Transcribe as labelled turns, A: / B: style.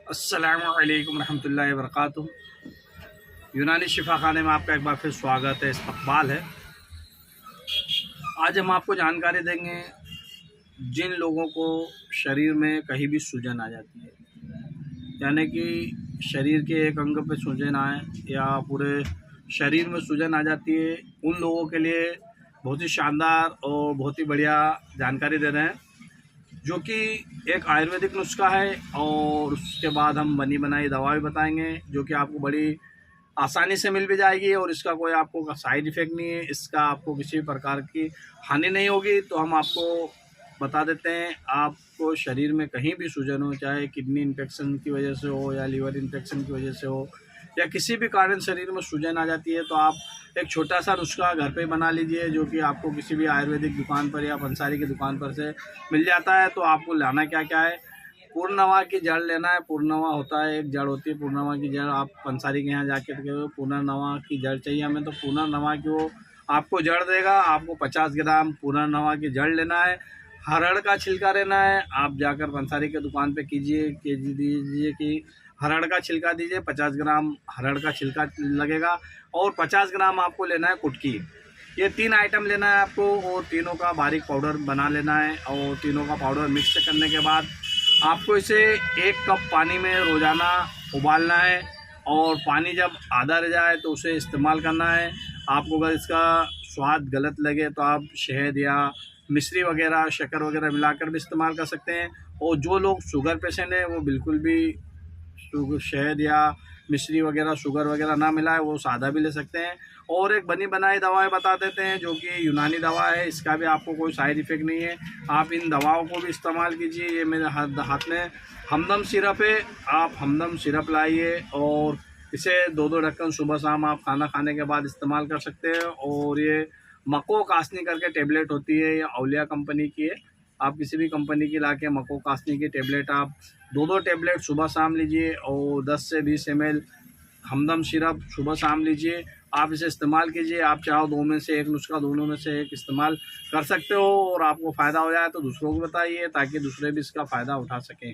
A: अस्सलामुअलैकुम रहमतुल्लाहि व बरकातुहू। यूनानी शिफा खाने में आपका एक बार फिर स्वागत है, इस्तकबाल है। आज हम आपको जानकारी देंगे जिन लोगों को शरीर में कहीं भी सूजन आ जाती है, यानी कि शरीर के एक अंग पे सूजन आए या पूरे शरीर में सूजन आ जाती है, उन लोगों के लिए बहुत ही शानदार और बहुत ही बढ़िया जानकारी दे रहे हैं, जो कि एक आयुर्वेदिक नुस्खा है। और उसके बाद हम बनी बनाई दवा भी बताएंगे, जो कि आपको बड़ी आसानी से मिल भी जाएगी और इसका कोई आपको साइड इफ़ेक्ट नहीं है, इसका आपको किसी भी प्रकार की हानि नहीं होगी। तो हम आपको बता देते हैं, आपको शरीर में कहीं भी सूजन हो, चाहे किडनी इन्फेक्शन की वजह से हो या लीवर इन्फेक्शन की वजह से हो या किसी भी कारण शरीर में सूजन आ जाती है, तो आप एक छोटा सा नुस्खा घर पे बना लीजिए, जो कि आपको किसी भी आयुर्वेदिक दुकान पर या पंसारी की दुकान पर से मिल जाता है। तो आपको लाना क्या क्या है, पूर्णवा की जड़ लेना है। पूर्णवा होता है, एक जड़ होती है पूर्णवा की जड़। आप पंसारी के यहाँ जाके तो पूर्णवा की जड़ चाहिए हमें, तो पूर्णवा की वो आपको जड़ देगा। आपको 50 ग्राम पूर्णवा की जड़ लेना है। हरड़ का छिलका लेना है। आप जाकर पंसारी के दुकान पे कीजिए, दीजिए कि हरड़ का छिलका दीजिए, 50 ग्राम हरड़ का छिलका लगेगा। और 50 ग्राम आपको लेना है कुटकी। ये 3 आइटम लेना है आपको और तीनों का बारीक पाउडर बना लेना है। और तीनों का पाउडर मिक्स करने के बाद आपको इसे 1 कप पानी में रोज़ाना उबालना है। और पानी जब आधा रह जाए तो उसे इस्तेमाल करना है। आपको अगर इसका स्वाद गलत लगे तो आप शहद या मिश्री वगैरह, शक्कर वगैरह मिलाकर भी इस्तेमाल कर सकते हैं। और जो लोग शुगर पेशेंट हैं वो बिल्कुल भी शहद या मिश्री वगैरह, शुगर वगैरह ना मिलाए, वो सादा भी ले सकते हैं। और एक बनी बनाई दवाएं बता देते हैं, जो कि यूनानी दवा है। इसका भी आपको कोई साइड इफ़ेक्ट नहीं है। आप इन दवाओं को भी इस्तेमाल कीजिए। ये मेरे हाथ में हमदम सिरप है। आप हमदम सिरप लाइए और इसे 2-2 ढक्कन सुबह शाम आप खाना खाने के बाद इस्तेमाल कर सकते हैं। और ये मको कासनी करके टेबलेट होती है, या औलिया कंपनी की है। आप किसी भी कंपनी की लाके मको कासनी की टेबलेट आप 2-2 टेबलेट सुबह शाम लीजिए। और 10 से 20 ml हमदम सिरप सुबह शाम लीजिए। आप इसे इस्तेमाल कीजिए। आप चाहो 2 में से 1 नुस्खा, दोनों में से एक इस्तेमाल कर सकते हो। और आपको फ़ायदा हो जाए तो दूसरों को बताइए, ताकि दूसरे भी इसका फ़ायदा उठा सकें।